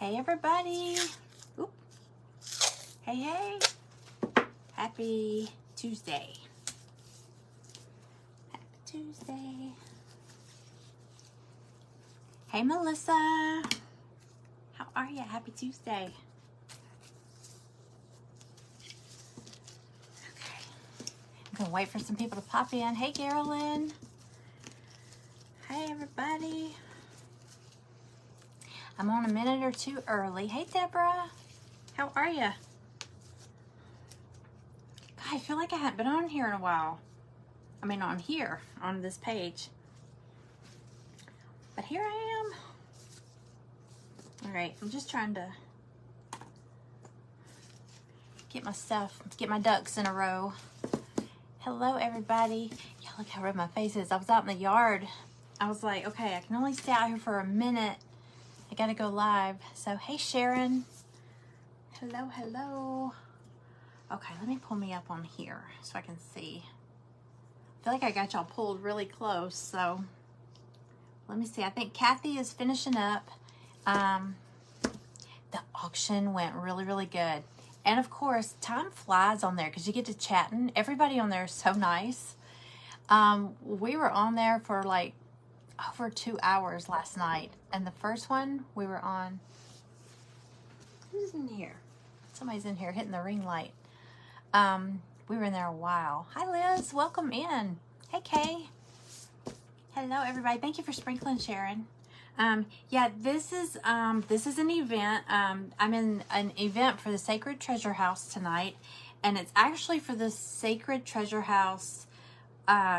Hey everybody. Oop. Hey, hey. Happy Tuesday. Happy Tuesday. Hey Melissa. How are you? Happy Tuesday. Okay. I'm gonna wait for some people to pop in. Hey Carolyn. Hey everybody. I'm on a minute or two early. Hey Deborah. How are you? God, I feel like I haven't been on here in a while. I mean on here, on this page. But here I am. All right, I'm just trying to get my stuff, get my ducks in a row. Hello everybody. Yeah, look how red my face is. I was out in the yard. I was like, okay, I can only stay out here for a minute. I gotta go live. So, hey Sharon. Hello, hello. Okay, let me pull me up on here so I can see. I feel like I got y'all pulled really close, so let me see. I think Kathy is finishing up. The auction went really, really good. And of course, time flies on there because you get to chatting. Everybody on there is so nice. We were on there for like over 2 hours last night. And the first one we were on, who's in here? Somebody's in here hitting the ring light. We were in there a while. Hi Liz, welcome in. Hey Kay. Hello everybody. Thank you for sprinkling, Sharon. Yeah, this is an event. I'm in an event for the Sacred Treasure House tonight, and it's actually for the Sacred Treasure House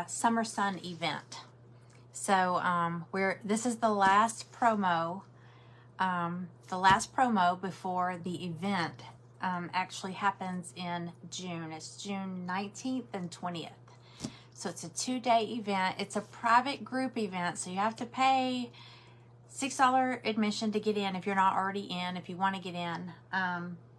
Summer Sun event. So this is the last promo before the event actually happens in June. It's June 19th and 20th. So it's a 2-day event. It's a private group event, so you have to pay $6 admission to get in if you're not already in, if you want to get in.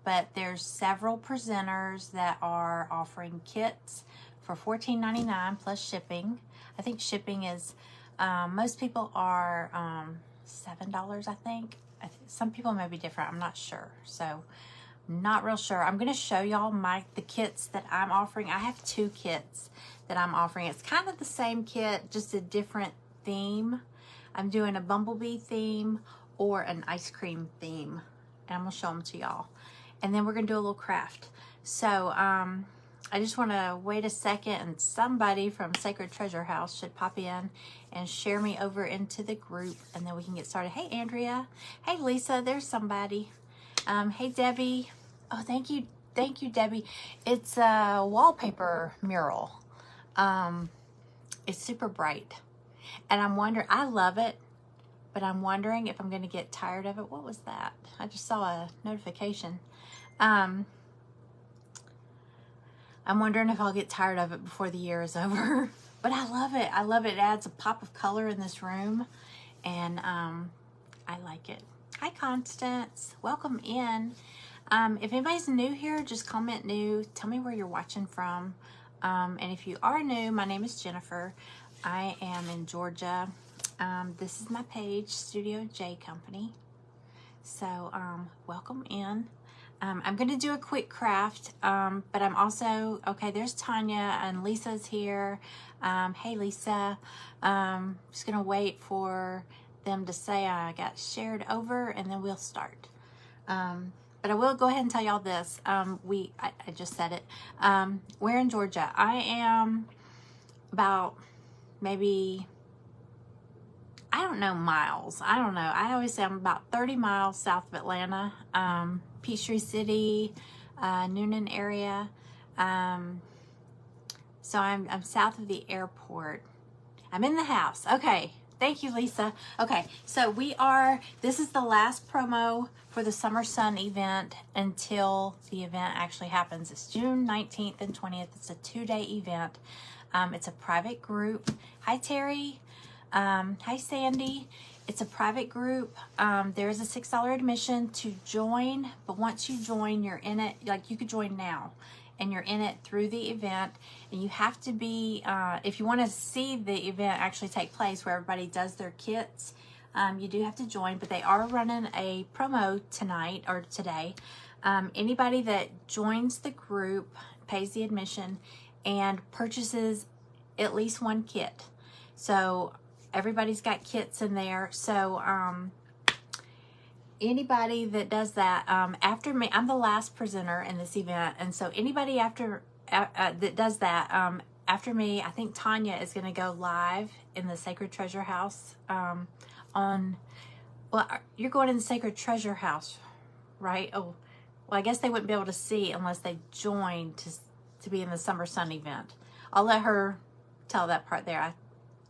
But there's several presenters that are offering kits for $14.99 plus shipping. I think shipping is, most people are $7, I think. Some people may be different. I'm not sure. So not real sure. I'm going to show y'all the kits that I'm offering. I have 2 kits that I'm offering. It's kind of the same kit, just a different theme. I'm doing a bumblebee theme or an ice cream theme, and I'm gonna show them to y'all. And then we're gonna do a little craft. So I just wanna wait a second, and somebody from Sacred Treasure House should pop in and share me over into the group, and then we can get started. Hey Andrea. Hey Lisa, there's somebody. Hey Debbie. Oh, thank you Debbie. It's a wallpaper mural. It's super bright. And I'm wondering, I love it, but I'm wondering if I'm going to get tired of it. What was that? I just saw a notification. I'm wondering if I'll get tired of it before the year is over. But I love it. I love it. It adds a pop of color in this room. And I like it. Hi, Constance. Welcome in. If anybody's new here, just comment new. Tell me where you're watching from. And if you are new, my name is Jennifer. I am in Georgia. This is my page, Studio J Company. So welcome in. I'm going to do a quick craft, but I'm also, okay, there's Tanya and Lisa's here. Hey Lisa. Just going to wait for them to say I got shared over, and then we'll start. But I will go ahead and tell y'all this. I just said it. We're in Georgia. I am about maybe, I don't know miles. I don't know. I always say I'm about 30 miles south of Atlanta. Peachtree City, Noonan area. So I'm south of the airport. I'm in the house. Okay. Thank you, Lisa. Okay, so this is the last promo for the Summer Sun event until the event actually happens. It's June 19th and 20th. It's a 2-day event. It's a private group. Hi, Terry. Hi, Sandy. It's a private group. There is a $6 admission to join, but once you join, you're in it. Like, you could join now, and you're in it through the event. And you have to be, if you want to see the event actually take place where everybody does their kits, You do have to join, but they are running a promo tonight or today. Anybody that joins the group, pays the admission, and purchases at least one kit. So everybody's got kits in there. So anybody that does that after me, I'm the last presenter in this event, and so anybody after that does that after me, I think Tanya is going to go live in the Sacred Treasure House on, well, you're going in the Sacred Treasure House, right? Oh, well, I guess they wouldn't be able to see unless they joined to be in the Summer Sun event. I'll let her tell that part there.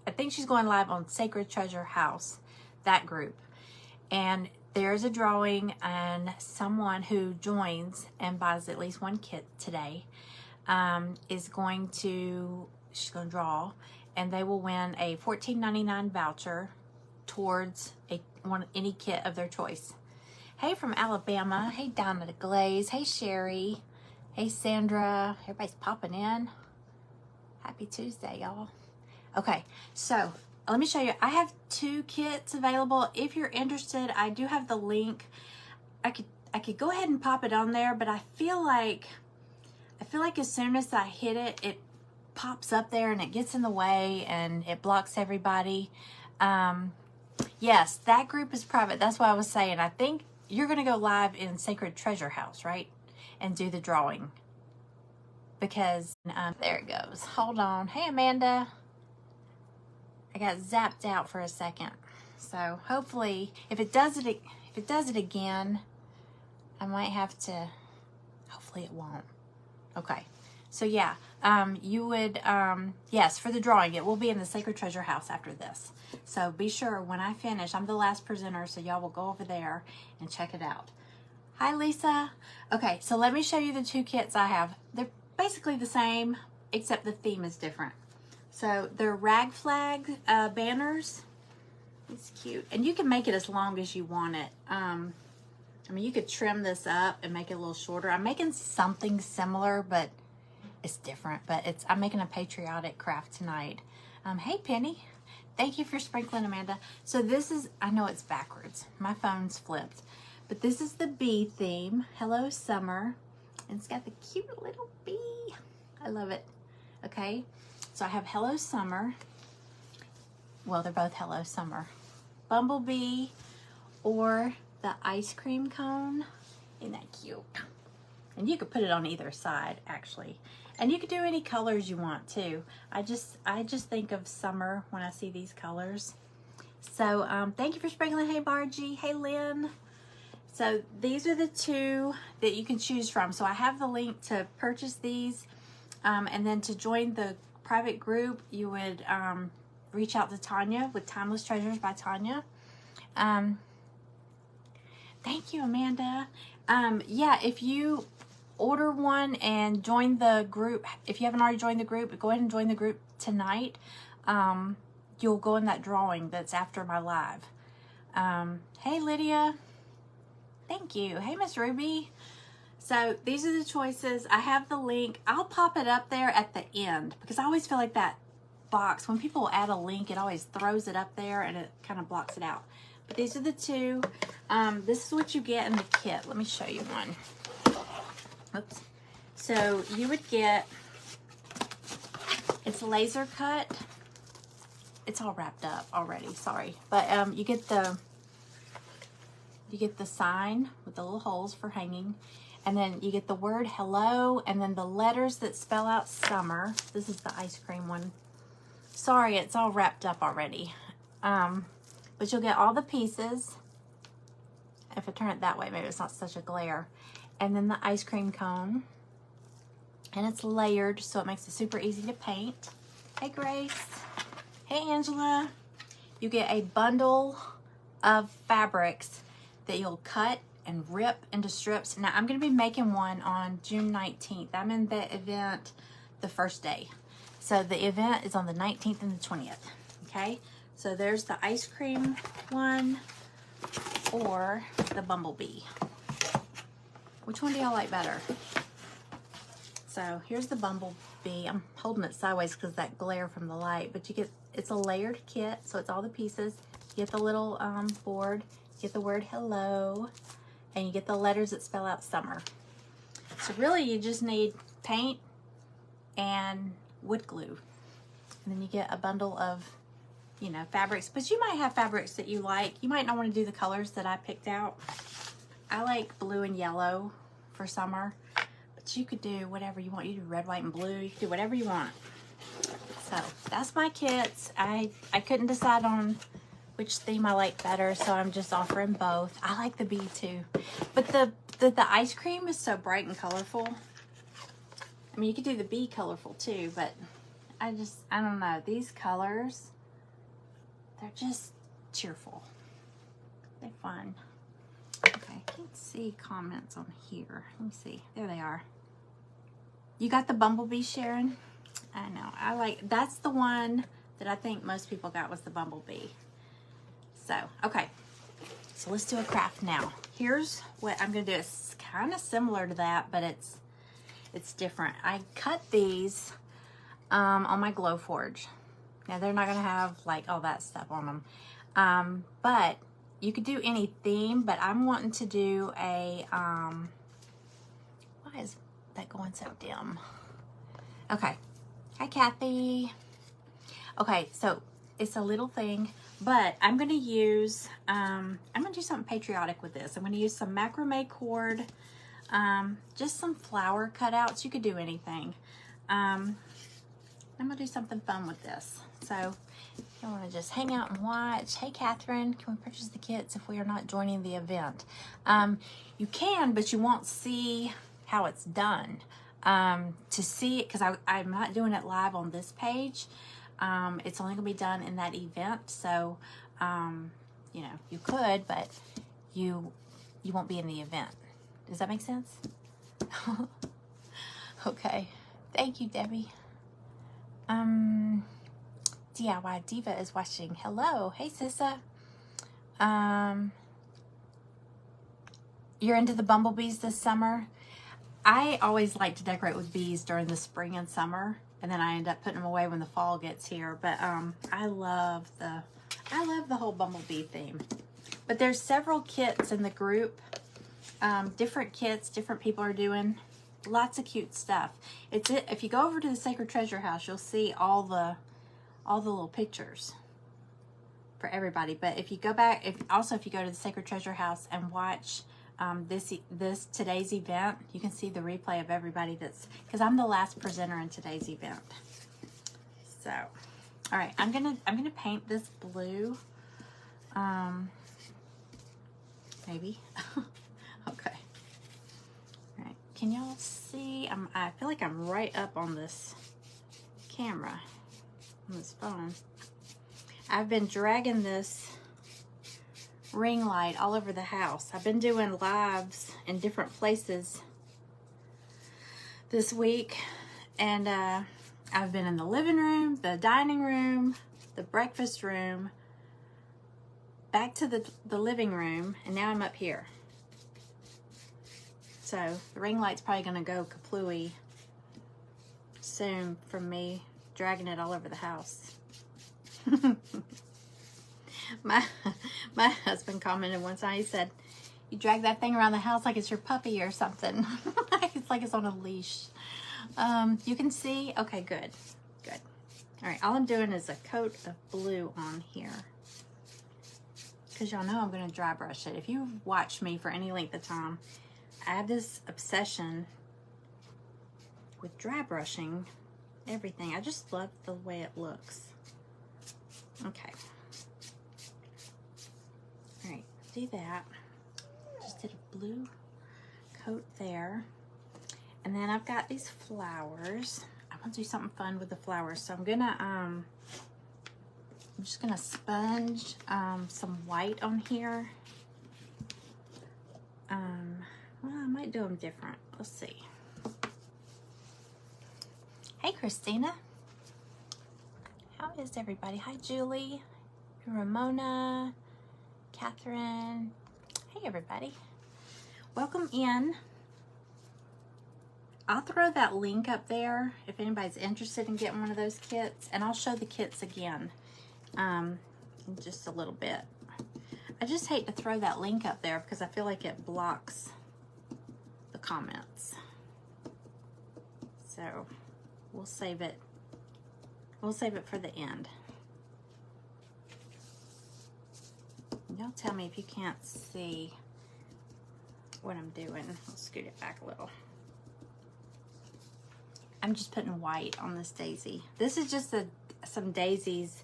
I think she's going live on Sacred Treasure House, that group. And there's a drawing, and someone who joins and buys at least one kit today she's going to draw, and they will win a $14.99 voucher towards any kit of their choice. Hey from Alabama. Hey Donna Glaze. Hey Sherry. Hey Sandra. Everybody's popping in. Happy Tuesday, y'all. Okay, so let me show you. I have 2 kits available. If you're interested, I do have the link. I could go ahead and pop it on there, but I feel like as soon as I hit it, it pops up there and it gets in the way and it blocks everybody. Yes, that group is private. That's what I was saying. I think you're going to go live in Sacred Treasure House, right? And do the drawing. Because, there it goes. Hold on. Hey, Amanda. I got zapped out for a second. So hopefully, if it does it again, I might have to, hopefully it won't. Okay. So yeah, you would, yes, for the drawing, it will be in the Sacred Treasure House after this. So be sure when I finish, I'm the last presenter, so y'all will go over there and check it out. Hi, Lisa. Okay, so let me show you the 2 kits I have. They're basically the same, except the theme is different. So they're rag flag banners. It's cute. And you can make it as long as you want it. I mean, you could trim this up and make it a little shorter. I'm making something similar, but it's different. But I'm making a patriotic craft tonight. Hey, Penny. Thank you for sprinkling, Amanda. So this is, I know it's backwards. My phone's flipped. But this is the bee theme. Hello, Summer. And it's got the cute little bee. I love it. Okay. So I have Hello Summer. Well, they're both Hello Summer. Bumblebee or the ice cream cone. Isn't that cute? And you could put it on either side, actually. And you could do any colors you want too. I just think of summer when I see these colors. So thank you for sprinkling. Hey Bargy. Hey Lynn. So these are the 2 that you can choose from. So I have the link to purchase these. And then to join the private group, you would reach out to Tanya with Timeless Treasures by Tanya. Thank you, Amanda. Yeah, if you order one and join the group, if you haven't already joined the group, go ahead and join the group tonight. You'll go in that drawing that's after my live. Hey, Lydia. Thank you. Hey, Miss Ruby. So these are the choices. I have the link. I'll pop it up there at the end because I always feel like that box, when people add a link, it always throws it up there and it kind of blocks it out. But these are the 2. This is what you get in the kit. Let me show you one. Oops. So you would get, it's laser cut. It's all wrapped up already, sorry. But you get the sign with the little holes for hanging. And then you get the word hello, and then the letters that spell out summer. This is the ice cream one. Sorry, it's all wrapped up already. But you'll get all the pieces. If I turn it that way, maybe it's not such a glare. And then the ice cream cone. And it's layered, so it makes it super easy to paint. Hey, Grace. Hey, Angela. You get a bundle of fabrics that you'll cut and rip into strips. Now, I'm going to be making one on June 19th. I'm in the event the first day. So the event is on the 19th and the 20th. Okay? So there's the ice cream one or the bumblebee. Which one do y'all like better? So here's the bumblebee. I'm holding it sideways because of that glare from the light. But you get, it's a layered kit. So it's all the pieces. You get the little board, you get the word hello, and you get the letters that spell out summer. So really you just need paint and wood glue. And then you get a bundle of, you know, fabrics. But you might have fabrics that you like. You might not want to do the colors that I picked out. I like blue and yellow for summer. But you could do whatever you want. You do red, white, and blue. You could do whatever you want. So that's my kits. I couldn't decide on which theme I like better, so I'm just offering both. I like the bee too. But the ice cream is so bright and colorful. I mean, you could do the bee colorful too, but I don't know. These colors, they're just cheerful. They're fun. Okay, I can't see comments on here. Let me see. There they are. You got the bumblebee, Sharon? I know. That's the one that I think most people got, was the bumblebee. So, okay. So let's do a craft now. Here's what I'm going to do. It's kind of similar to that, but it's different. I cut these on my Glowforge. Now, they're not going to have like all that stuff on them. But you could do any theme, but I'm wanting to do a, why is that going so dim? Okay. Hi, Kathy. Okay, so it's a little thing, but I'm going to use, I'm going to do something patriotic with this. I'm going to use some macrame cord, just some flower cutouts. You could do anything. I'm going to do something fun with this. So if you want to just hang out and watch. Hey, Catherine, can we purchase the kits if we are not joining the event? You can, but you won't see how it's done. To see it, because I'm not doing it live on this page. It's only going to be done in that event. So, you know, you could, but you won't be in the event. Does that make sense? Okay. Thank you, Debbie. DIY Diva is watching. Hello. Hey, Sissa. You're into the bumblebees this summer? I always like to decorate with bees during the spring and summer, and then I end up putting them away when the fall gets here. But I love the whole bumblebee theme. But there's several kits in the group, different kits, different people are doing lots of cute stuff. If you go over to the Sacred Treasure House, you'll see all the little pictures for everybody. But if you go back, if you go to the Sacred Treasure House and watch today's event, you can see the replay of everybody because I'm the last presenter in today's event. So, all right, I'm gonna paint this blue. Maybe. Okay. All right. Can y'all see? I feel like I'm right up on this camera on this phone. I've been dragging this ring light all over the house. I've been doing lives in different places this week, and I've been in the living room, the dining room, the breakfast room, back to the living room, and now I'm up here. So the ring light's probably going to go kaplooey soon from me dragging it all over the house. My husband commented one time, he said, "You drag that thing around the house like it's your puppy or something." It's like it's on a leash. You can see? Okay, good. Good. All right, all I'm doing is a coat of blue on here. Because y'all know I'm going to dry brush it. If you've watched me for any length of time, I have this obsession with dry brushing everything. I just love the way it looks. Okay. All right, do that. Just did a blue coat there. And then I've got these flowers. I want to do something fun with the flowers. So I'm gonna, I'm just gonna sponge some white on here. Well, I might do them different. Let's see. Hey, Christina. How is everybody? Hi, Julie, Ramona, Catherine. Hey, everybody. Welcome in. I'll throw that link up there if anybody's interested in getting one of those kits, and I'll show the kits again in just a little bit. I just hate to throw that link up there because I feel like it blocks the comments. So we'll save it. We'll save it for the end. Y'all tell me if you can't see what I'm doing. I'll scoot it back a little. I'm just putting white on this daisy. This is just some daisies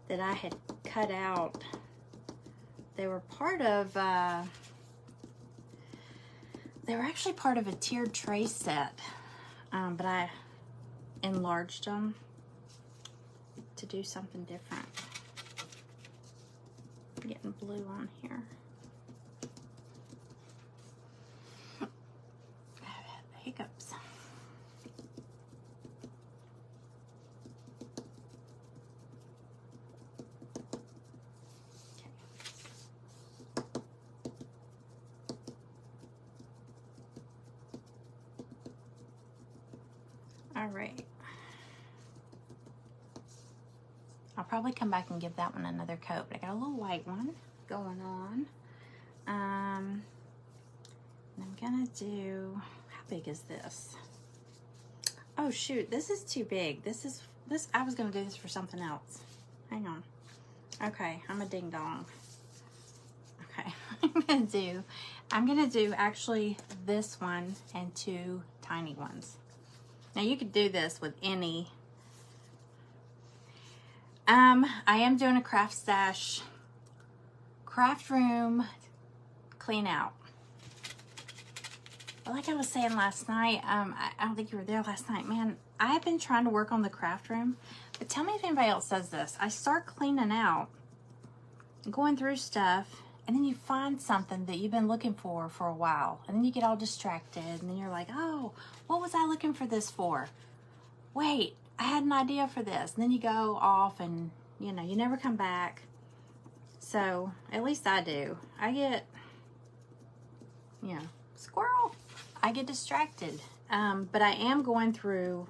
that I had cut out. They were part of, they were actually part of a tiered tray set, but I enlarged them to do something different. I'm getting blue on here. I've had hiccups. All right. I'll probably come back and give that one another coat, but I got a little white one going on. And I'm gonna do, how big is this? Oh shoot, this is too big. This, I was gonna do this for something else. Hang on. Okay, I'm a ding dong. Okay, I'm gonna do actually this one and two tiny ones. Now you could do this with any. I am doing a Craft Stash craft room clean out. But like I was saying last night, I don't think you were there last night, man. I've been trying to work on the craft room, but tell me if anybody else does this. I start cleaning out, going through stuff, and then you find something that you've been looking for a while, and then you get all distracted, and then you're like, oh, what was I looking for this for? Wait, I had an idea for this. And then you go off and, you know, you never come back. So, at least I do. I get, you know, squirrel. I get distracted. But I am going through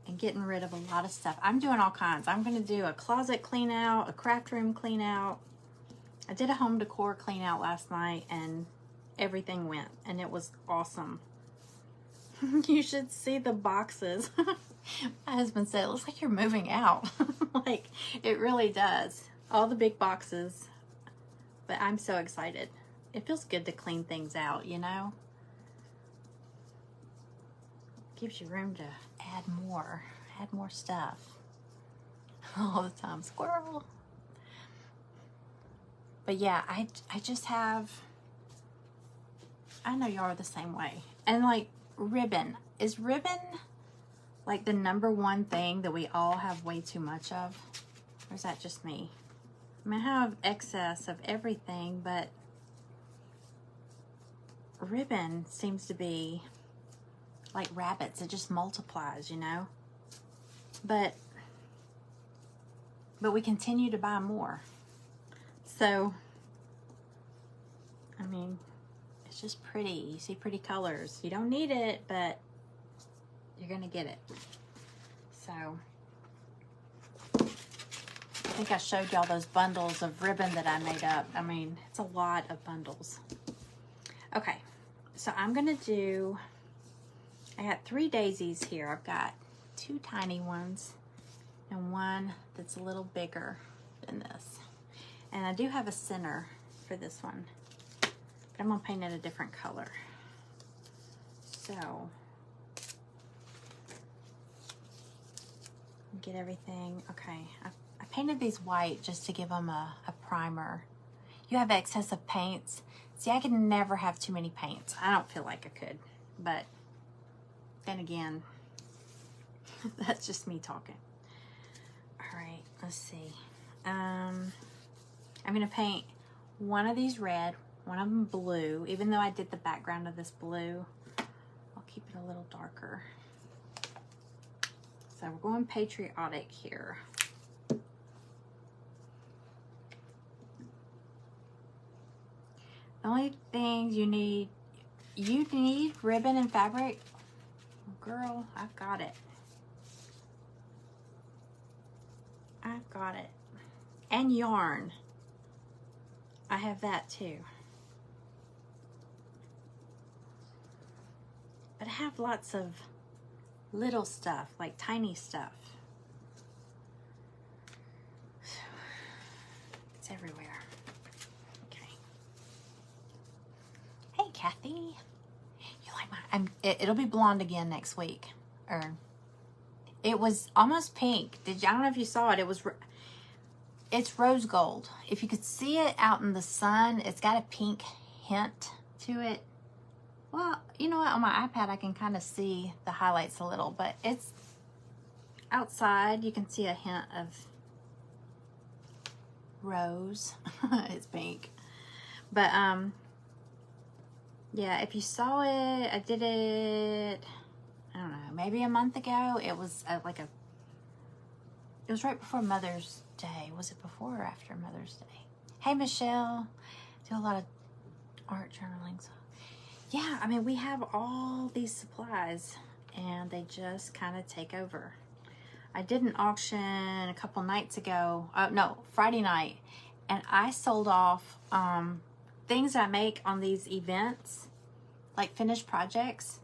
and getting rid of a lot of stuff. I'm doing all kinds. I'm going to do a closet clean out, a craft room clean out. I did a home decor clean out last night and everything went and it was awesome. You should see the boxes. My husband said, it looks like you're moving out. Like, it really does. All the big boxes. But I'm so excited. It feels good to clean things out, you know? Gives you room to add more stuff. All the time. Squirrel. But yeah, I just have, I know y'all are the same way. And like, ribbon. Is ribbon like the #1 thing that we all have way too much of? Or is that just me? I mean, I have excess of everything, but ribbon seems to be like rabbits. It just multiplies, you know? But we continue to buy more. So, I mean, it's just pretty. You see pretty colors. You don't need it, but you're gonna get it. So, I think I showed y'all those bundles of ribbon that I made up. I mean, it's a lot of bundles. Okay, so I'm gonna do, I got 3 daisies here. I've got 2 tiny ones and one that's a little bigger than this. And I do have a center for this one. But I'm gonna paint it a different color. So, get everything, okay. I painted these white just to give them a primer. You have excess of paints. See, I can never have too many paints. I don't feel like I could, but then again, that's just me talking. All right, let's see. I'm gonna paint one of these red, one of them blue. Even though I did the background of this blue, I'll keep it a little darker. So we're going patriotic here. The only thing you need ribbon and fabric. Girl, I've got it. I I've got it. And yarn. I have that too. But I have lots of little stuff, like tiny stuff. It's everywhere. Okay. Hey, Kathy. You like my... it'll be blonde again next week. Or it was almost pink. I don't know if you saw it. It's rose gold. If you could see it out in the sun, it's got a pink hint to it. Well, you know what? On my iPad, I can kind of see the highlights a little, but it's outside. You can see a hint of rose. It's pink. But, yeah, if you saw it, I did it, I don't know, maybe a month ago. It was it was right before Mother's Day. Was it before or after Mother's Day? Hey, Michelle. Do a lot of art journaling. So yeah, I mean, we have all these supplies and they just kind of take over. I did an auction a couple nights ago. No, Friday night. And I sold off things I make on these events, like finished projects.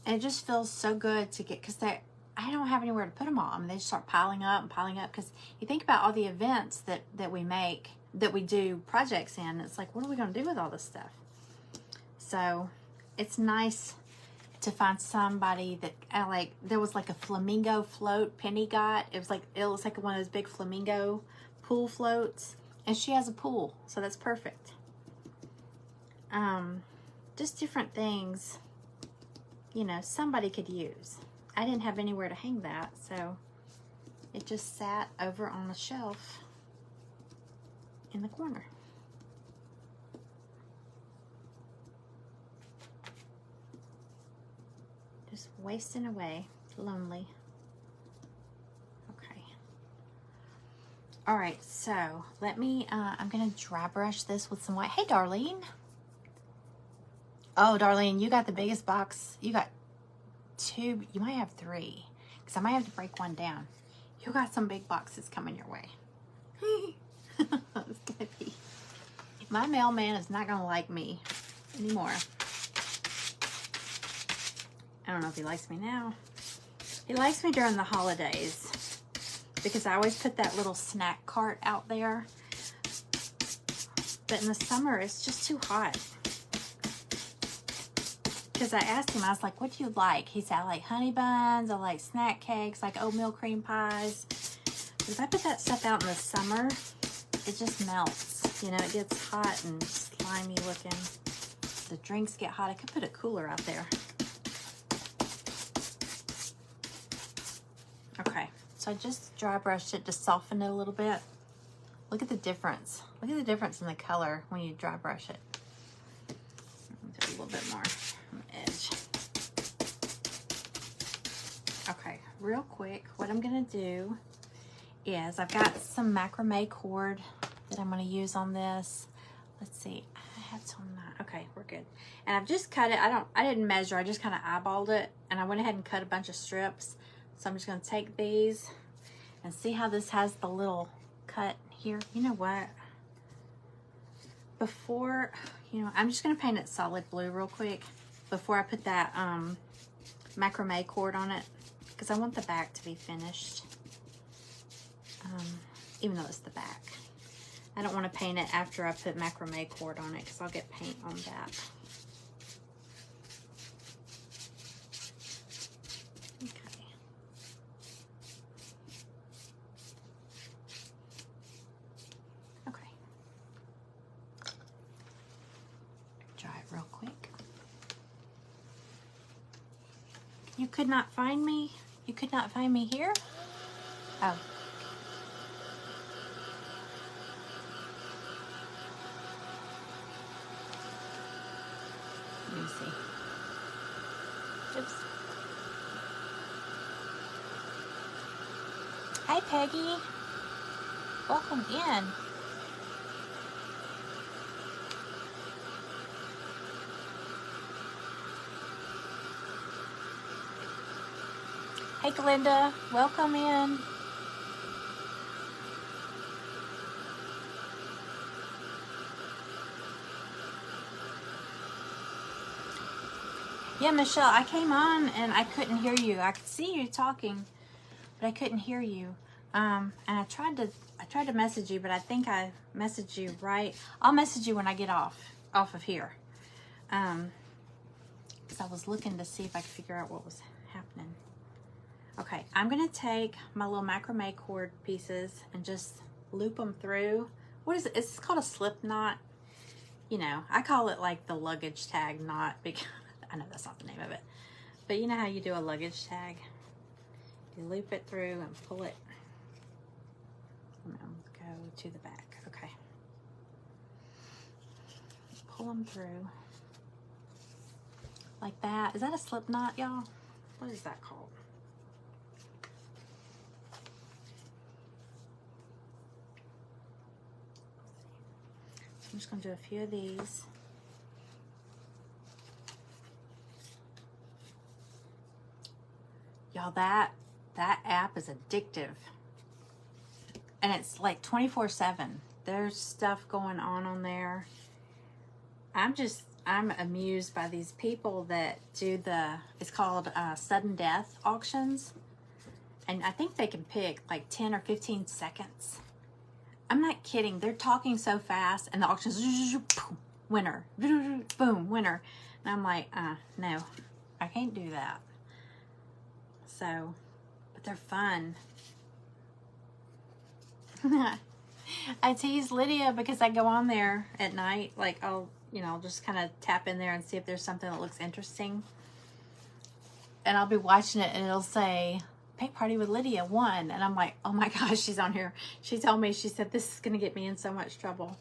And it just feels so good to get, because I don't have anywhere to put them all. I mean, they just start piling up and piling up, because you think about all the events that we make, that we do projects in. It's like, what are we going to do with all this stuff? So it's nice to find somebody that like. There was like a flamingo float Penny got. It was like one of those big flamingo pool floats, and she has a pool, so that's perfect. Just different things, you know, somebody could use. I didn't have anywhere to hang that, so it just sat over on a shelf in the corner. Just wasting away, lonely. Okay. All right, so let me, I'm gonna dry brush this with some white. Hey, Darlene. Oh, Darlene, you got the biggest box. You got 2, you might have 3, because I might have to break one down. You got some big boxes coming your way. It's gonna be, my mailman is not gonna like me anymore. I don't know if he likes me now. He likes me during the holidays, because I always put that little snack cart out there. But in the summer, it's just too hot. Because I asked him, I was like, what do you like? He said, I like honey buns, I like snack cakes, like oatmeal cream pies. But if I put that stuff out in the summer, it just melts. You know, it gets hot and slimy looking. The drinks get hot. I could put a cooler out there. Okay, so I just dry brushed it to soften it a little bit. Look at the difference. Look at the difference in the color when you dry brush it. Do a little bit more on the edge. Okay, real quick, what I'm gonna do is I've got some macrame cord that I'm gonna use on this. Let's see, I had some not. Okay, we're good. And I've just cut it. I didn't measure. I just kind of eyeballed it, and I went ahead and cut a bunch of strips. So I'm just gonna take these and see how this has the little cut here. You know what? Before, you know, I'm just gonna paint it solid blue real quick before I put that macrame cord on it, because I want the back to be finished. Even though it's the back. I don't want to paint it after I put macrame cord on it, because I'll get paint on that. Okay. Okay. Dry it real quick. You could not find me? You could not find me here? Oh. Let me see. Oops. Hi, Peggy. Welcome in. Hey, Glinda. Welcome in. Yeah, Michelle, I came on and I couldn't hear you. I could see you talking, but I couldn't hear you. And I tried to message you, but I think I messaged you right. I'll message you when I get off of here. Because I was looking to see if I could figure out what was happening. Okay, I'm gonna take my little macrame cord pieces and just loop them through. What is it? It's called a slip knot. You know, I call it like the luggage tag knot because I know that's not the name of it. But you know how you do a luggage tag? You loop it through and pull it. I'm gonna go to the back. Okay. Pull them through. Like that. Is that a slip knot, y'all? What is that called? So I'm just gonna do a few of these. Y'all, that app is addictive. And it's like 24/7. There's stuff going on there. I'm amused by these people that do it's called sudden death auctions. And I think they can pick like 10 or 15 seconds. I'm not kidding. They're talking so fast and the auction's winner, boom, winner. And I'm like, no, I can't do that. So, but they're fun. I tease Lydia because I go on there at night. Like I'll just kind of tap in there and see if there's something that looks interesting. And I'll be watching it and it'll say, Paint Party with Lydia won. And I'm like, oh my gosh, she's on here. She told me, she said, this is going to get me in so much trouble.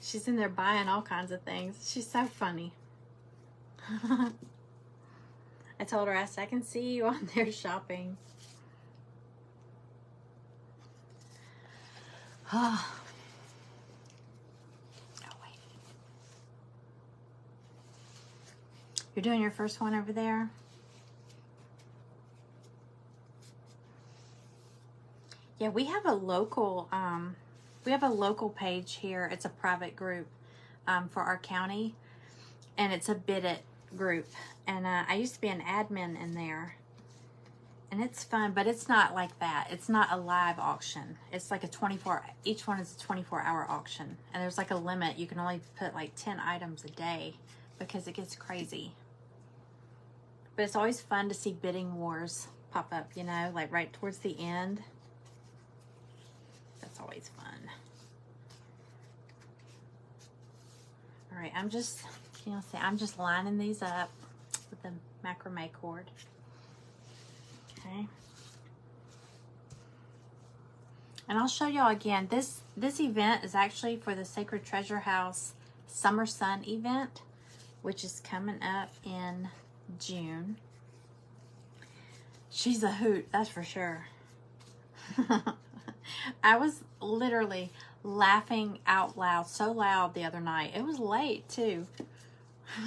She's in there buying all kinds of things. She's so funny. I told her, I said, I can see you on there shopping. Oh, wait. You're doing your first one over there? Yeah, we have a local page here. It's a private group for our county, and it's a Bid It group. And I used to be an admin in there, and it's fun, but it's not like that. It's not a live auction. It's like each one is a 24-hour auction, and there's like a limit. You can only put like 10 items a day because it gets crazy. But it's always fun to see bidding wars pop up, you know, like right towards the end. That's always fun. All right, I'm just lining these up with the macrame cord. Okay. And I'll show y'all again. This event is actually for the Sacred Treasure House Summer Sun event, which is coming up in June. She's a hoot, that's for sure. I was literally laughing out loud, so loud the other night. It was late too.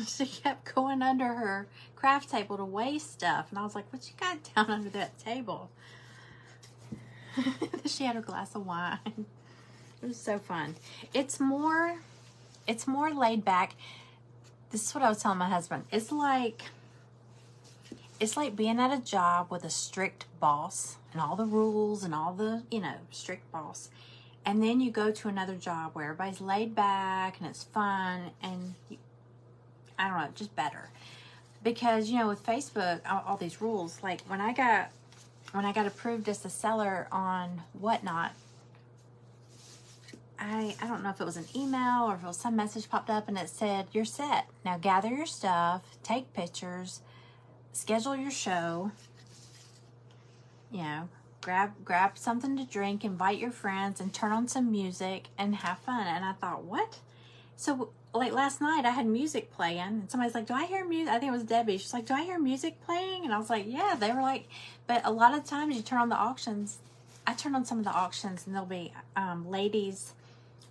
She kept going under her craft table to weigh stuff, and I was like, what you got down under that table? She had her glass of wine. It was so fun. It's more laid back. This is what I was telling my husband. It's like being at a job with a strict boss and all the rules and all the, strict boss. And then you go to another job where everybody's laid back and it's fun and I don't know, just better. Because, with Facebook, all these rules, like when I got approved as a seller on Whatnot, I don't know if it was an email or if it was some message popped up and it said, you're set. Now gather your stuff, take pictures, schedule your show, grab something to drink, invite your friends, and turn on some music and have fun. And I thought, what? So, like last night, I had music playing, and somebody's like, do I hear music? I think it was Debbie. She's like, do I hear music playing? And I was like, yeah. They were like, but a lot of times you turn on the auctions. I turn on some of the auctions, and there'll be ladies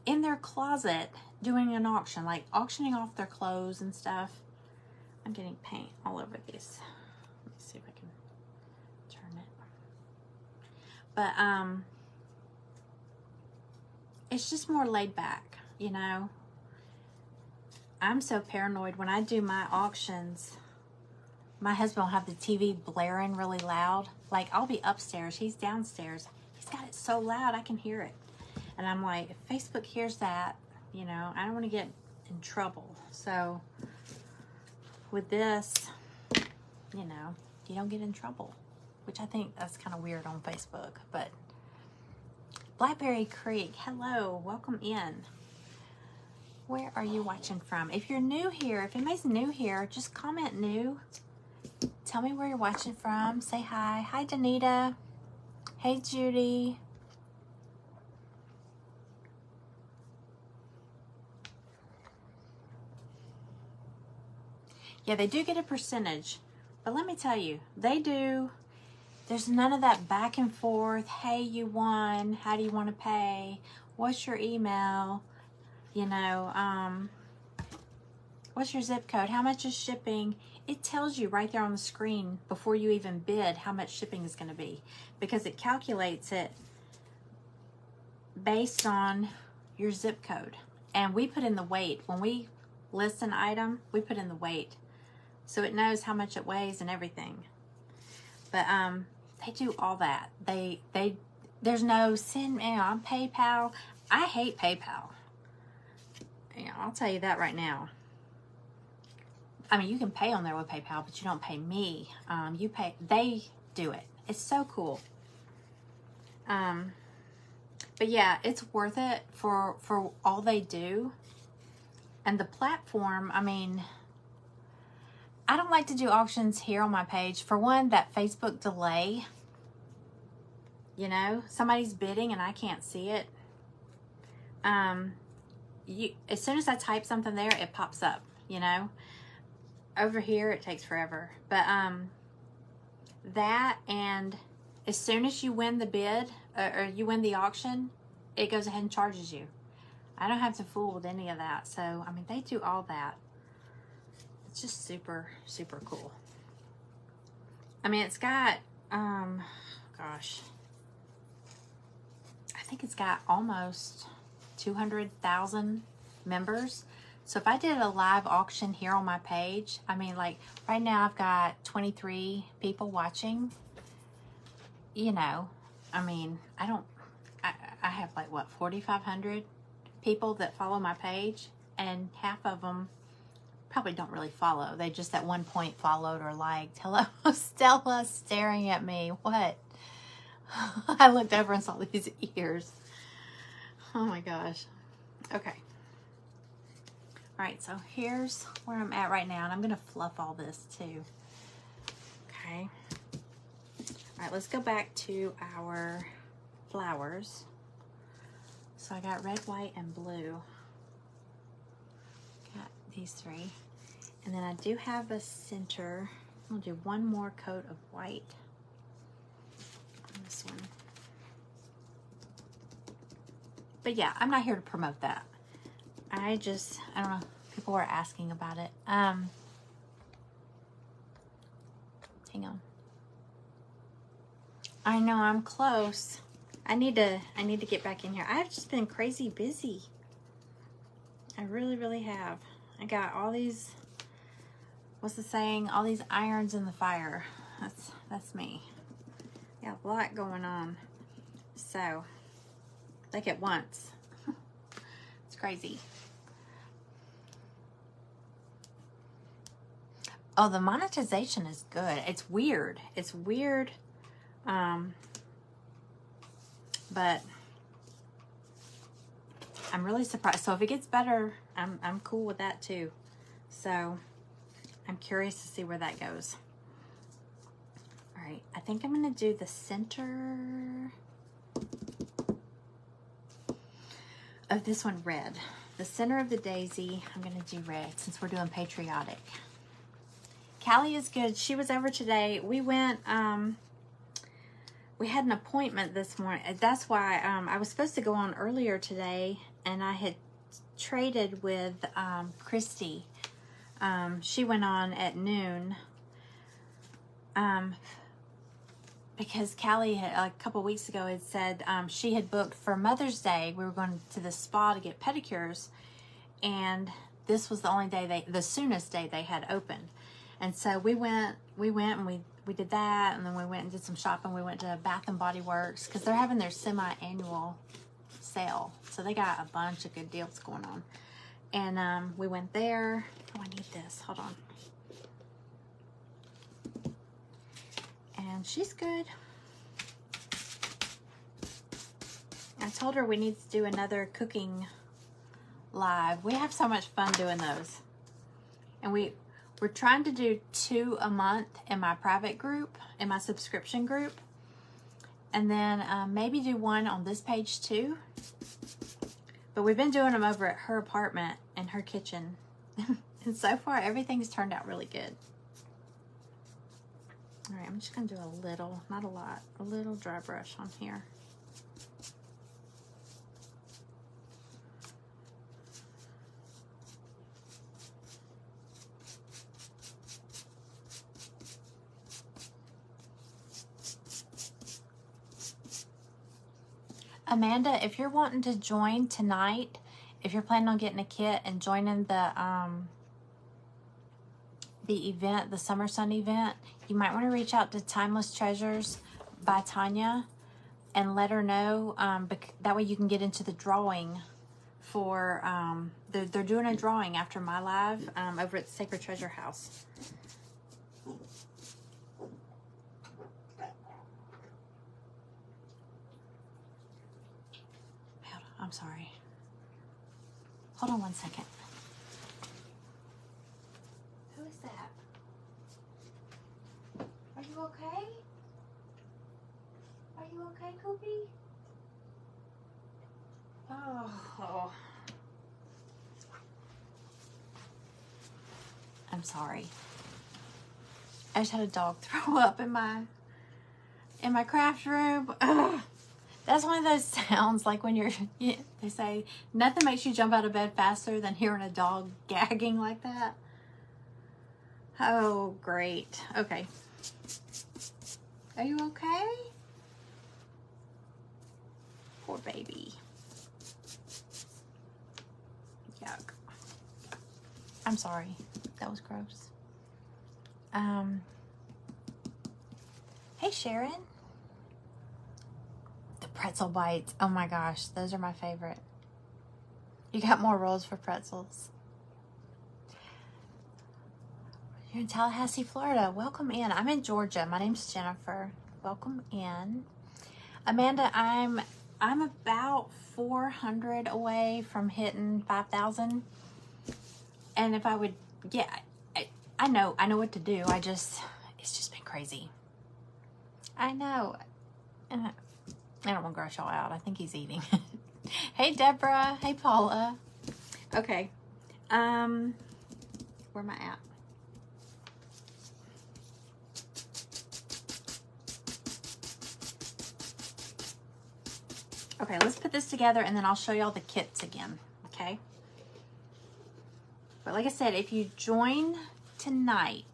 in their closet doing an auction, like auctioning off their clothes and stuff. I'm getting paint all over these. Let me see if I can turn it. But it's just more laid back, I'm so paranoid when I do my auctions. my husband will have the TV blaring really loud. Like, I'll be upstairs, he's downstairs. He's got it so loud I can hear it. And I'm like, if Facebook hears that, you know, I don't want to get in trouble. So with this, you know, you don't get in trouble, which I think that's kind of weird on Facebook. But Blackberry Creek, hello, welcome in. Where are you watching from? If you're new here, if anybody's new here, just comment new. Tell me where you're watching from. Say hi. Hi, Danita. Hey, Judy. Yeah, they do get a percentage. But let me tell you, they do. There's none of that back and forth. Hey, you won. How do you want to pay? What's your email? You know, what's your zip code? How much is shipping? It tells you right there on the screen before you even bid how much shipping is going to be, because it calculates it based on your zip code. And we put in the weight. When we list an item, we put in the weight, so it knows how much it weighs and everything. But they do all that. There's no send, you know, on PayPal. I hate PayPal. Yeah, I'll tell you that right now. I mean, you can pay on there with PayPal, but you don't pay me. You pay. They do it. It's so cool. But yeah, it's worth it for all they do. And the platform, I mean, I don't like to do auctions here on my page. For one, that Facebook delay. You know, somebody's bidding and I can't see it. As soon as I type something there, it pops up, you know. Over here, it takes forever. But that, and as soon as you win the bid, or you win the auction, it goes ahead and charges you. I don't have to fool with any of that. So, I mean, they do all that. It's just super, super cool. I mean, it's got, gosh, I think it's got almost 200,000 members. So if I did a live auction here on my page, I mean, like right now I've got 23 people watching. You know, I mean, I have like what, 4,500 people that follow my page, and half of them probably don't really follow. They just at one point followed or liked. Hello, Stella staring at me. What? I looked over and saw these ears. Oh my gosh. Okay. All right, so here's where I'm at right now, and I'm going to fluff all this too. Okay. All right, let's go back to our flowers. So I got red, white, and blue. Got these three. And then I do have a center. I'll do one more coat of white on this one. But yeah, I'm not here to promote that. I don't know, people were asking about it. Hang on. I know I'm close. I need to get back in here. I've just been crazy busy. I really, really have. I got all these, what's the saying? All these irons in the fire. That's me. Got a lot going on. So, like at once. It's crazy. Oh, the monetization is good. It's weird. It's weird. But I'm really surprised. So if it gets better, I'm cool with that too. So I'm curious to see where that goes. All right, I think I'm gonna do the center of this one red. The center of the daisy, I'm gonna do red since we're doing patriotic. Callie is good. She was over today. We went, we had an appointment this morning. That's why I was supposed to go on earlier today, and I had traded with Christy. She went on at noon because Callie had, a couple weeks ago had said she had booked for Mother's Day. We were going to the spa to get pedicures, and this was the only day the soonest day they had opened. And so we went and we did that, and then we went and did some shopping. We went to Bath and Body Works because they're having their semi-annual sale. So they got a bunch of good deals going on. And we went there. Oh, I need this. Hold on. And she's good. I told her we need to do another cooking live. We have so much fun doing those. And we're trying to do 2 a month in my private group, in my subscription group. And then maybe do one on this page too. But we've been doing them over at her apartment and her kitchen. And so far, everything's turned out really good. All right, I'm just going to do a little, not a lot, a little dry brush on here. Amanda, if you're wanting to join tonight, if you're planning on getting a kit and joining the event, the Summer Sun event, you might want to reach out to Timeless Treasures by Tanya and let her know. That way you can get into the drawing for, they're doing a drawing after my live over at the Sacred Treasure House. I'm sorry. Hold on one second. Who is that? Are you okay? Are you okay, Koopy? Oh. I'm sorry. I just had a dog throw up in my craft room. Ugh. That's one of those sounds like when they say nothing makes you jump out of bed faster than hearing a dog gagging like that. Oh, great. Okay. Are you okay? Poor baby. Yuck. I'm sorry. That was gross. Hey, Sharon. Pretzel bites. Oh my gosh, those are my favorite. You got more rolls for pretzels. You're in Tallahassee, Florida. Welcome in. I'm in Georgia. My name's Jennifer. Welcome in. Amanda, I'm about 400 away from hitting 5,000. And if I would, yeah, I know what to do. It's just been crazy. I know. I don't want to gross y'all out. I think he's eating. Hey, Deborah. Hey, Paula. Okay. Where am I at? Okay, let's put this together and then I'll show y'all the kits again. Okay. But like I said, if you join tonight,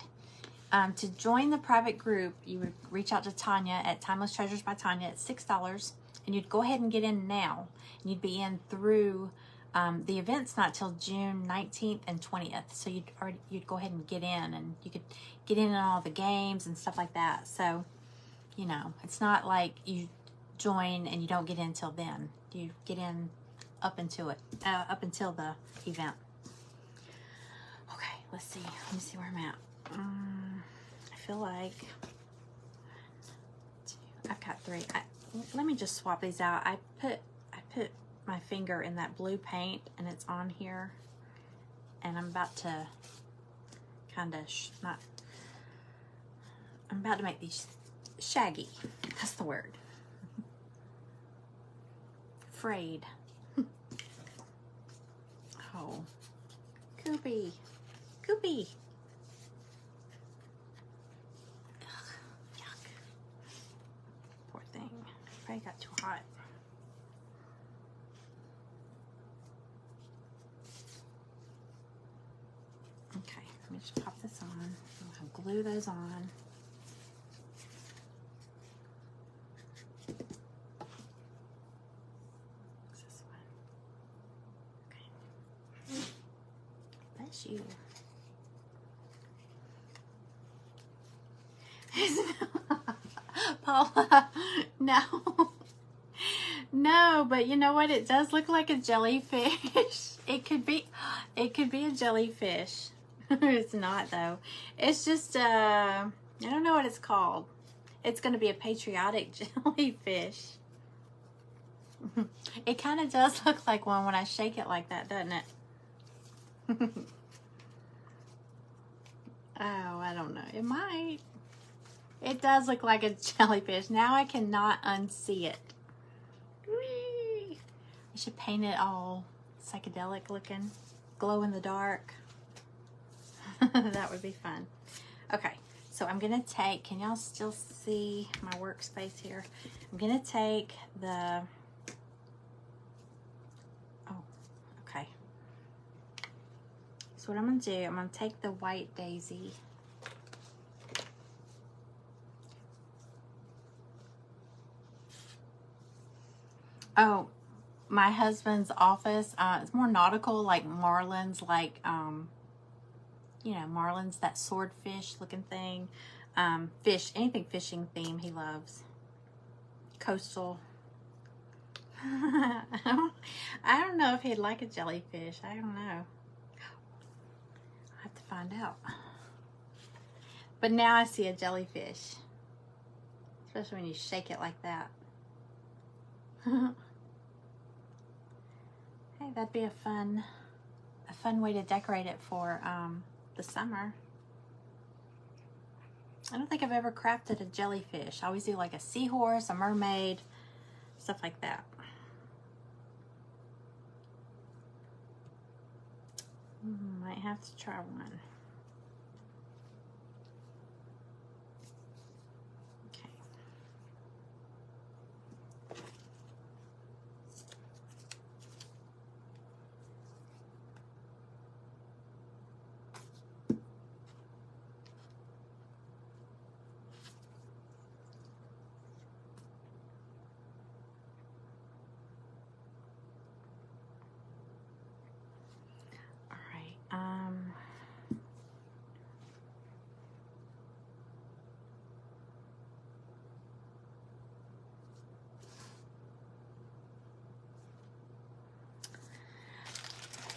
to join the private group, you would reach out to Tanya at Timeless Treasures by Tanya at $6, and you'd go ahead and get in now. And you'd be in through the event's not till June 19th and 20th, so you'd go ahead and get in, and you could get in on all the games and stuff like that. So, you know, it's not like you join and you don't get in till then. You get in up until the event. Okay, let's see. Let me see where I'm at. I feel like I've got 3. Let me just swap these out. I put my finger in that blue paint and it's on here, and I'm about to kind of I'm about to make these shaggy. That's the word. Frayed. Oh, Koopy. Probably got too hot. Okay, let me just pop this on. I'll glue those on. What's this one? Okay. Bless you. Paula, no. No, but you know what? It does look like a jellyfish. It could be a jellyfish. It's not though. It's just I don't know what it's called. It's going to be a patriotic jellyfish. It kind of does look like one when I shake it like that, doesn't it? Oh, I don't know. It might. It does look like a jellyfish. Now I cannot unsee it. Whee! I should paint it all psychedelic looking, glow in the dark. That would be fun. Okay, so I'm gonna take, can y'all still see my workspace here? I'm gonna take the, oh, okay. So what I'm gonna do, I'm gonna take the white daisy. Oh, my husband's office, it's more nautical, like marlins, like, you know, marlins, that swordfish looking thing. Fish, anything fishing theme he loves. Coastal. I don't know if he'd like a jellyfish. I don't know. I'll have to find out. But now I see a jellyfish. Especially when you shake it like that. Hey, that'd be a fun way to decorate it for the summer. I don't think I've ever crafted a jellyfish. I always do like a seahorse, a mermaid, stuff like that. Might have to try one. Okay.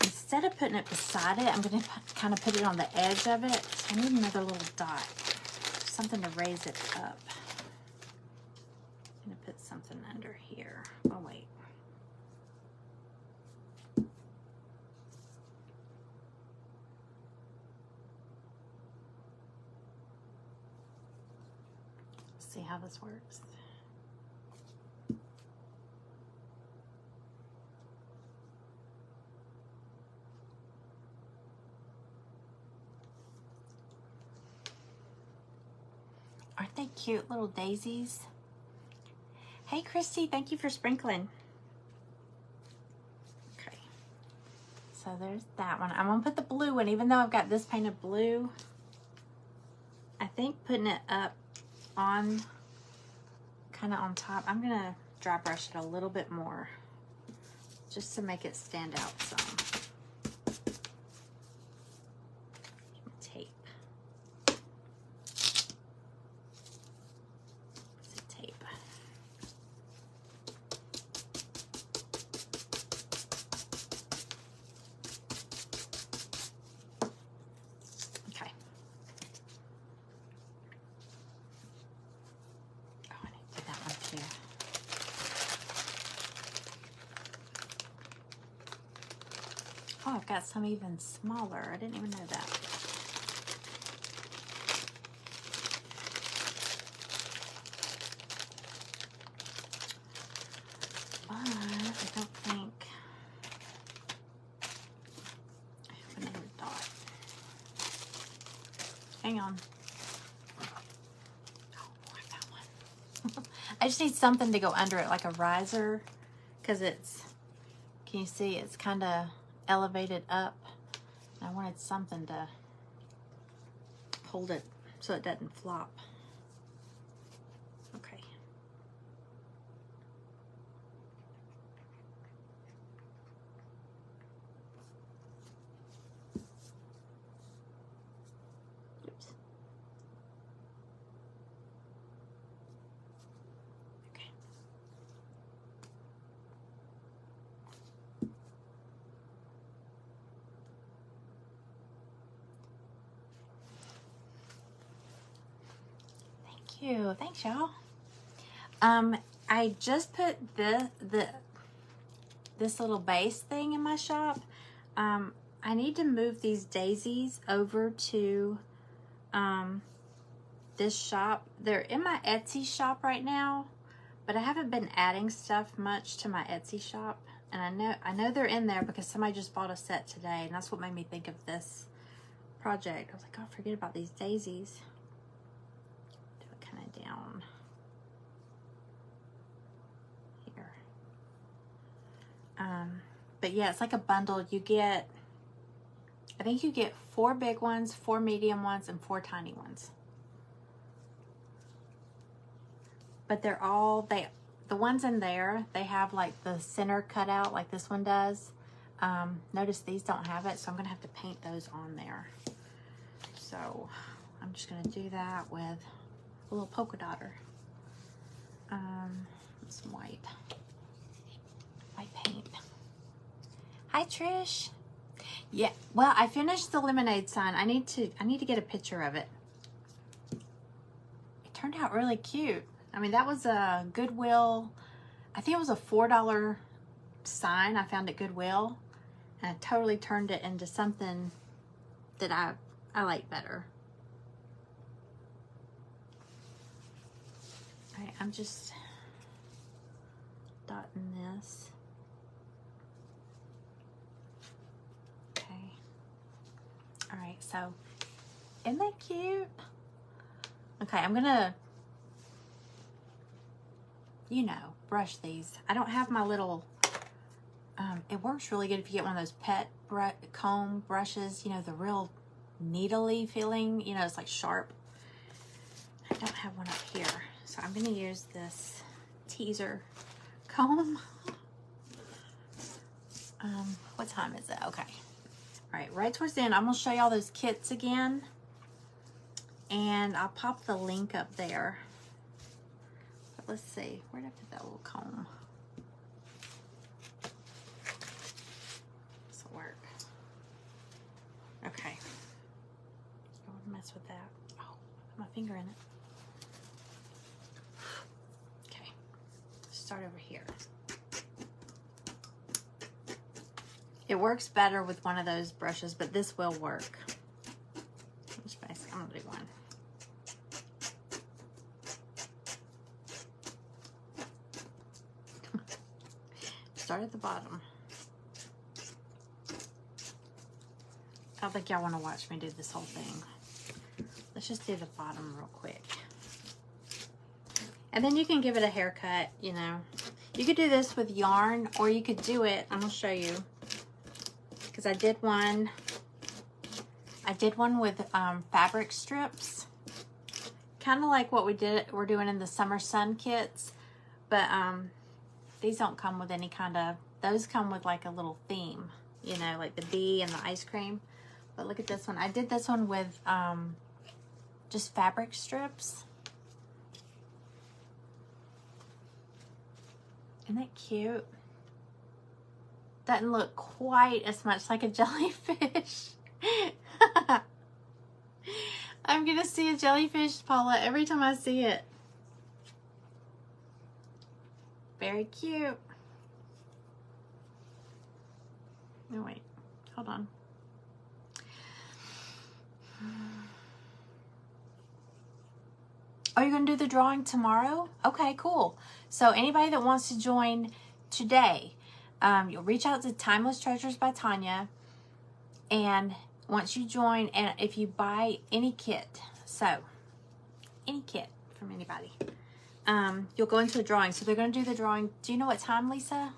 Instead of putting it beside it, I'm going to kind of put it on the edge of it. So I need another little dot, something to raise it up. I'm going to put something under here. Oh, wait. Let's see how this works. Aren't they cute little daisies? Hey, Christy, thank you for sprinkling. Okay. So there's that one. I'm going to put the blue one, even though I've got this painted blue. I think putting it up on, kind of on top, I'm going to dry brush it a little bit more just to make it stand out some. Oh, I've got some even smaller. I didn't even know that. But I don't think I have another dot. Hang on. Oh, I found one. I just need something to go under it, like a riser, because it's, can you see, it's kind of elevated up. I wanted something to hold it so it doesn't flop. Okay. Oops. you. Thanks, y'all. I just put this little base thing in my shop. I need to move these daisies over to this shop. They're in my Etsy shop right now, but I haven't been adding stuff much to my Etsy shop. And I know they're in there because somebody just bought a set today, and that's what made me think of this project. I was like, oh, forget about these daisies. Do it kind of down here. But yeah, it's like a bundle. You get, I think you get 4 big ones, 4 medium ones, and 4 tiny ones. But they're all, the ones in there, they have like the center cut out like this one does. Notice these don't have it, so I'm gonna have to paint those on there. So I'm just gonna do that with a little polka dotter. Some white paint. Hi Trish. Yeah, well, I finished the lemonade sign. I need to get a picture of it. It turned out really cute. I mean, that was a Goodwill, I think it was a $4 sign I found at Goodwill, and I totally turned it into something that I like better. All right, I'm just dotting this. Okay. All right, so isn't that cute? Okay, I'm gonna, you know, brush these. I don't have my little, it works really good if you get one of those pet comb brushes, you know, the real needly feeling, you know, it's like sharp. I don't have one up here, so I'm gonna use this teaser comb. What time is it? Okay. All right towards the end, I'm gonna show y'all those kits again, and I'll pop the link up there. But let's see, where did I put that little comb? This will work. Okay. Don't mess with that. Oh, put my finger in it. Okay. Start over here. It works better with one of those brushes, but this will work. I'm gonna do one. Start at the bottom. I don't think y'all want to watch me do this whole thing. Let's just do the bottom real quick. And then you can give it a haircut, you know. You could do this with yarn, or you could do it, I'm gonna show you. Because I did one with fabric strips, kind of like what we're doing in the summer sun kits, but these don't come with any kind of, those come with like a little theme, you know, like the bee and the ice cream. But look at this one. I did this one with just fabric strips. Isn't that cute? Doesn't look quite as much like a jellyfish. I'm gonna see a jellyfish, Paula, every time I see it. Very cute. No, wait, hold on. Are you gonna do the drawing tomorrow? Okay, cool. So anybody that wants to join today, you'll reach out to Timeless Treasures by Tanya, and once you join, and if you buy any kit, so any kit from anybody, you'll go into the drawing. So they're going to do the drawing. Do you know what time, Lisa?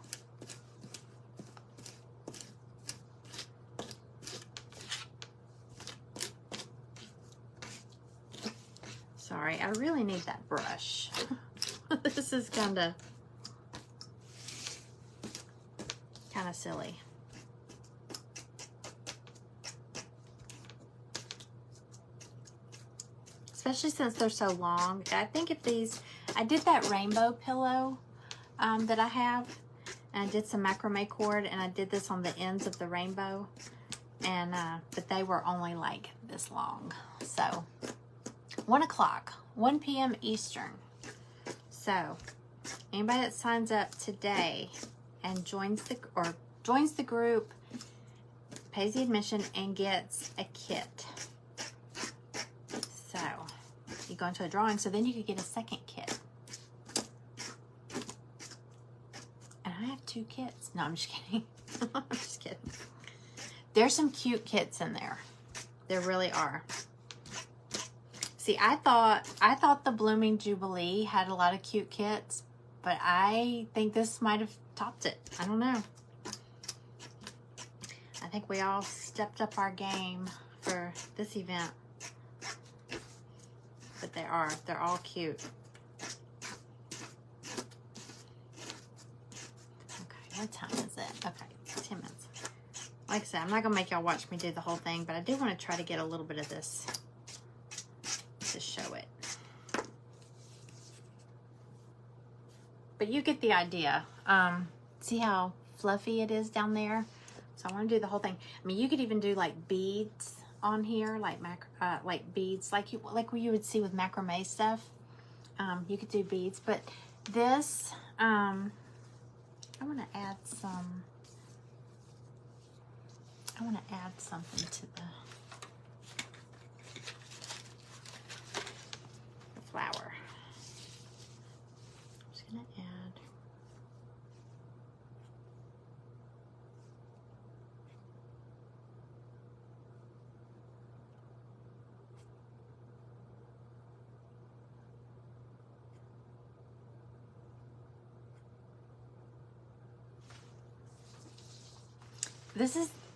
Sorry, I really need that brush. This is kind of silly. Especially since they're so long. I think if these, I did that rainbow pillow that I have, and I did some macrame cord, and I did this on the ends of the rainbow, and but they were only like this long. So 1 o'clock. 1 p.m. Eastern. So anybody that signs up today and joins the group, pays the admission, and gets a kit. So you go into a drawing, so then you could get a second kit. And I have 2 kits. No, I'm just kidding. I'm just kidding. There's some cute kits in there. There really are. See, I thought the Blooming Jubilee had a lot of cute kits, but I think this might have topped it. I don't know. I think we all stepped up our game for this event. But they're all cute. Okay, what time is it? Okay, 10 minutes. Like I said, I'm not gonna make y'all watch me do the whole thing, but I do want to try to get a little bit of this to show it. But you get the idea. See how fluffy it is down there? So I want to do the whole thing. I mean, you could even do like beads on here, like beads, like you would see with macrame stuff. You could do beads, but this, I want to add some. I want to add something to the flower. I'm just going to add.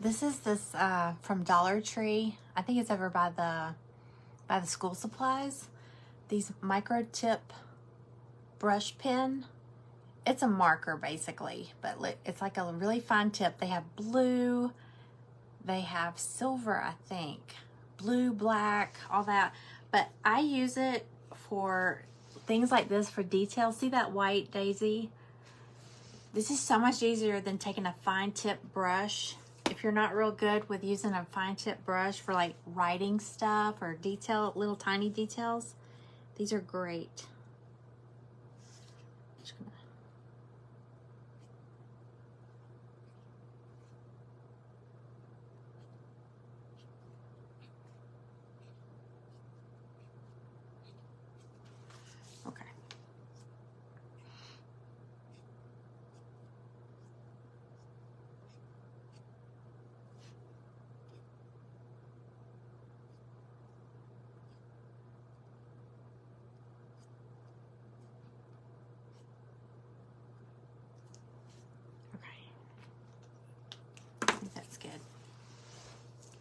This is from Dollar Tree. I think it's over by the school supplies. These micro tip brush pen. It's a marker basically, but it's like a really fine tip. They have blue, they have silver, I think, blue, black, all that. But I use it for things like this, for details. See that white daisy? This is so much easier than taking a fine tip brush. If you're not real good with using a fine tip brush for like writing stuff or little tiny details, these are great. Just gonna... Okay.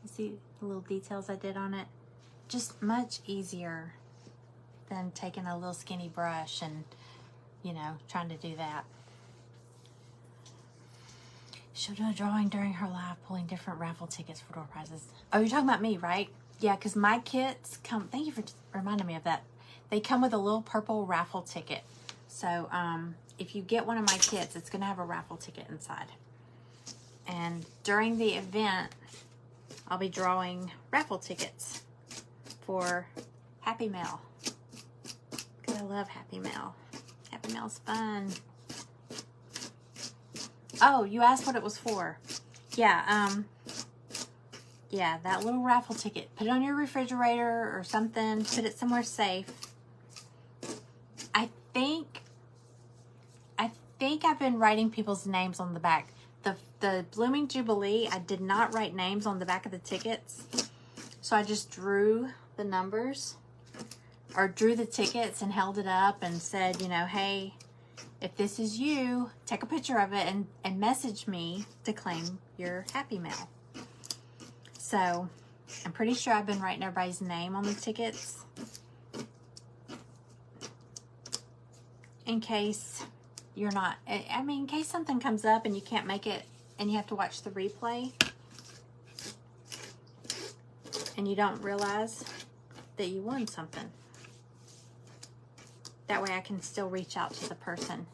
See the little details I did on it? Just much easier than taking a little skinny brush and, you know, trying to do that. She'll do a drawing during her live, pulling different raffle tickets for door prizes. Oh, you're talking about me, right? Yeah, because my kits come, thank you for reminding me of that. They come with a little purple raffle ticket. So if you get one of my kits, it's going to have a raffle ticket inside. And during the event, I'll be drawing raffle tickets for Happy Mail. Because I love Happy Mail. Happy Mail's fun. Oh, you asked what it was for. Yeah, yeah, that little raffle ticket. Put it on your refrigerator or something. Put it somewhere safe. I think I've been writing people's names on the back. The Blooming Jubilee, I did not write names on the back of the tickets. So I just drew the numbers, or drew the tickets and held it up and said, you know, hey, if this is you, take a picture of it and message me to claim your Happy Mail. So I'm pretty sure I've been writing everybody's name on the tickets in case you're not, I mean, in case something comes up and you can't make it and you have to watch the replay and you don't realize that you won something. That way I can still reach out to the person.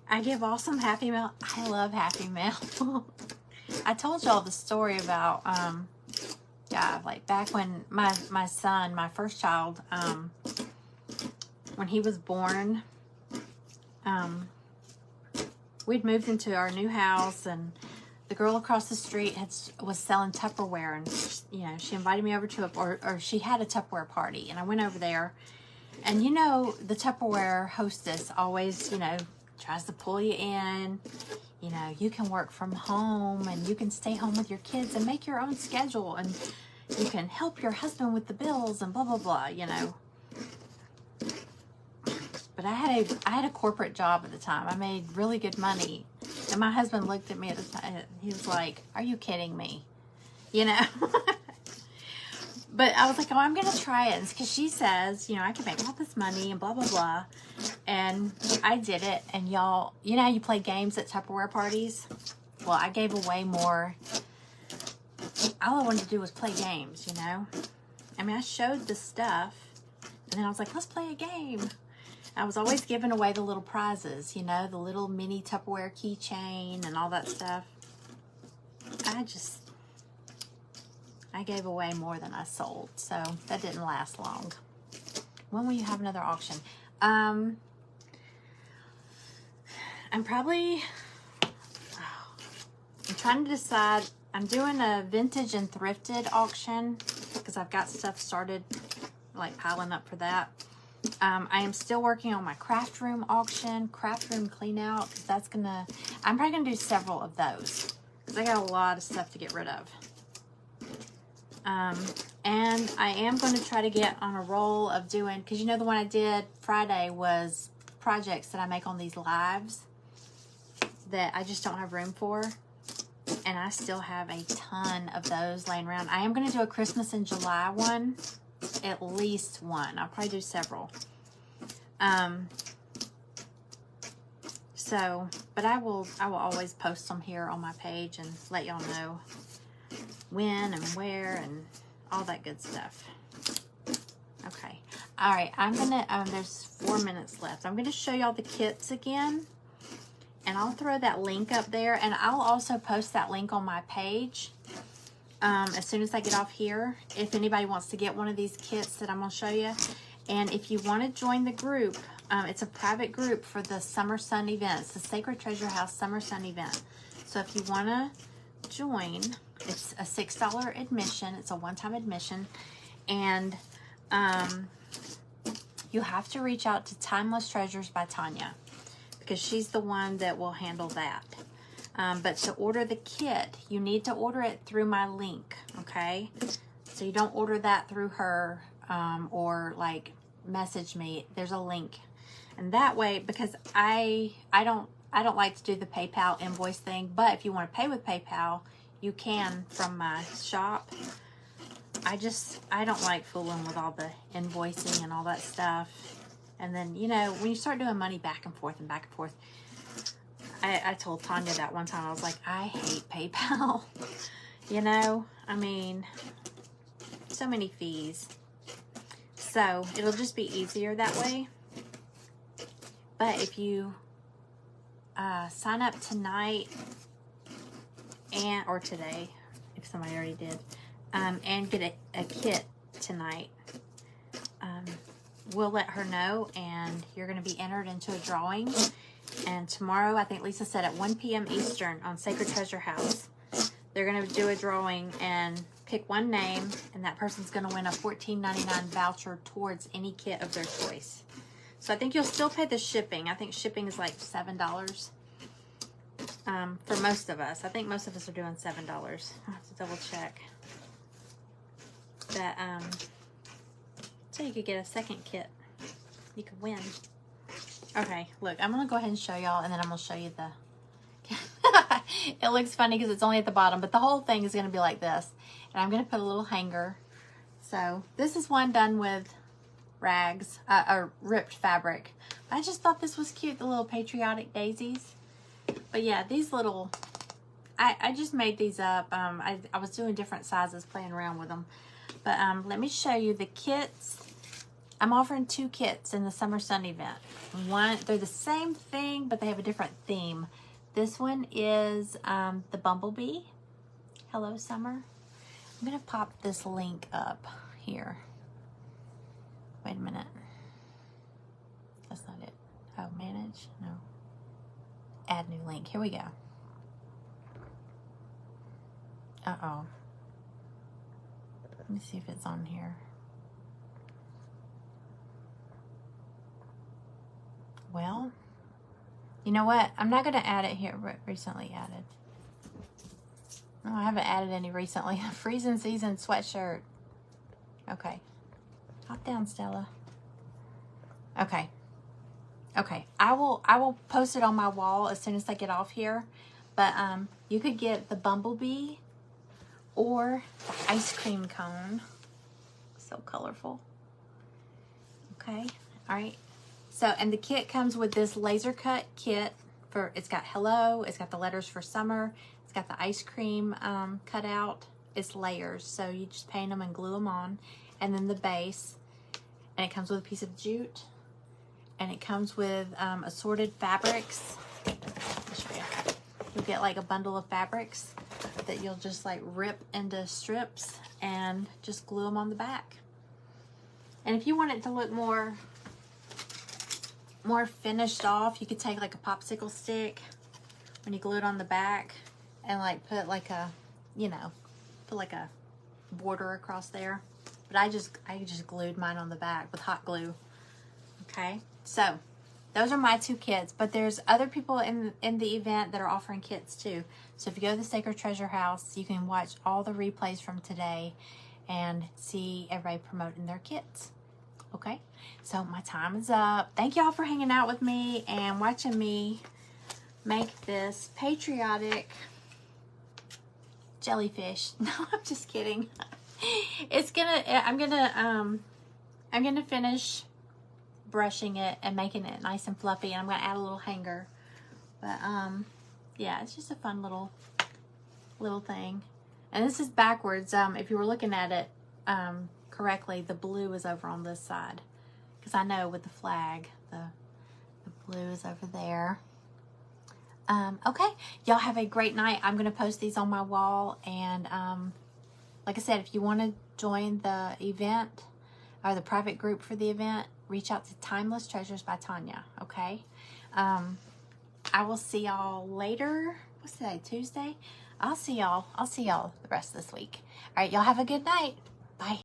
I give awesome Happy Mail. I love Happy Mail. I told y'all the story about Yeah, like back when my son, my first child, when he was born, we'd moved into our new house, and the girl across the street was selling Tupperware, and you know, she invited me over to or she had a Tupperware party, and I went over there, and you know, the Tupperware hostess always, you know, tries to pull you in. You know, you can work from home, and you can stay home with your kids and make your own schedule, and you can help your husband with the bills and blah blah blah. You know. But I had a corporate job at the time. I made really good money. And my husband looked at me at the time. He was like, "Are you kidding me?" You know? But I was like, "Oh, I'm going to try it." Because she says, you know, I can make all this money and blah, blah, blah. And I did it. And y'all, you know how you play games at Tupperware parties? Well, I gave away more. All I wanted to do was play games, you know? I mean, I showed the stuff. And then I was like, let's play a game. I was always giving away the little prizes, you know, the little mini Tupperware keychain and all that stuff. I gave away more than I sold, so that didn't last long. When will you have another auction? I'm trying to decide. I'm doing a vintage and thrifted auction because I've got stuff started, like piling up for that. I am still working on my craft room auction, craft room clean out, because I'm probably gonna do several of those because I got a lot of stuff to get rid of. And I am going to try to get on a roll of doing, because you know the one I did Friday was projects that I make on these lives that I just don't have room for, and I still have a ton of those laying around. I am going to do a Christmas in July one. At least one. I'll probably do several. But I will always post them here on my page and let y'all know when and where and all that good stuff. Okay. All right. I'm gonna. There's 4 minutes left. I'm gonna show y'all the kits again, and I'll throw that link up there, and I'll also post that link on my page. As soon as I get off here, if anybody wants to get one of these kits that I'm going to show you. And if you want to join the group, it's a private group for the Summer Sun event. It's the Sacred Treasure House Summer Sun event. So if you want to join, it's a $6 admission. It's a one-time admission. And you have to reach out to Timeless Treasures by Tanya, because she's the one that will handle that. But to order the kit, you need to order it through my link, okay? So you don't order that through her or like message me. There's a link, and that way, because I don't like to do the PayPal invoice thing. But if you want to pay with PayPal, you can from my shop. I don't like fooling with all the invoicing and all that stuff. And then, you know, when you start doing money back and forth and back and forth. I told Tanya that one time. I was like, I hate PayPal. You know, I mean, so many fees. So it'll just be easier that way. But if you sign up tonight or today, if somebody already did, and get a kit tonight, we'll let her know, and you're going to be entered into a drawing. And tomorrow, I think Lisa said at 1 p.m. Eastern on Sacred Treasure House, they're going to do a drawing and pick one name, and that person's going to win a $14.99 voucher towards any kit of their choice. So I think you'll still pay the shipping. I think shipping is like $7 for most of us. I think most of us are doing $7. I'll have to double check. But, so you could get a second kit. You could win. Okay, look, I'm going to go ahead and show y'all, and then I'm going to show you the... It looks funny because it's only at the bottom, but the whole thing is going to be like this. And I'm going to put a little hanger. So this is one done with rags, or ripped fabric. I just thought this was cute, the little patriotic daisies. But yeah, these little... I just made these up. I was doing different sizes, playing around with them. But let me show you the kits. I'm offering 2 kits in the Summer Sun event. They're the same thing, but they have a different theme. This one is the Bumblebee. Hello, Summer. I'm going to pop this link up here. Wait a minute. That's not it. Oh, manage? No. Add new link. Here we go. Uh-oh. Let me see if it's on here. Well, you know what? I'm not going to add it here. Recently added. No, I haven't added any recently. Freezing season sweatshirt. Okay. Hop down, Stella. Okay. Okay. I will post it on my wall as soon as I get off here. But you could get the bumblebee or the ice cream cone. So colorful. Okay. All right. So, and the kit comes with this laser cut kit for, it's got hello, it's got the letters for summer, it's got the ice cream cut out. It's layers, so you just paint them and glue them on, and then the base, and it comes with a piece of jute, and it comes with assorted fabrics. Let me show you. You'll get like a bundle of fabrics that you'll just like rip into strips and just glue them on the back. And if you want it to look more finished off, you could take like a popsicle stick when you glue it on the back and like put like a, you know, put like a border across there. But I just glued mine on the back with hot glue. Okay, so those are my two kits, but there's other people in the event that are offering kits too. So if you go to the Sacred Treasure House, you can watch all the replays from today and see everybody promoting their kits. Okay, so my time is up. Thank y'all for hanging out with me and watching me make this patriotic jellyfish. No, I'm just kidding. I'm gonna finish brushing it and making it nice and fluffy, and I'm gonna add a little hanger. But yeah, it's just a fun little thing. And this is backwards. If you were looking at it correctly, the blue is over on this side, because I know with the flag the blue is over there. Okay, y'all have a great night. I'm going to post these on my wall, and like I said, if you want to join the event or the private group for the event, reach out to Timeless Treasures by Tanya. Okay, I will see y'all later. What's today? Tuesday. I'll see y'all the rest of this week. All right, y'all have a good night. Bye.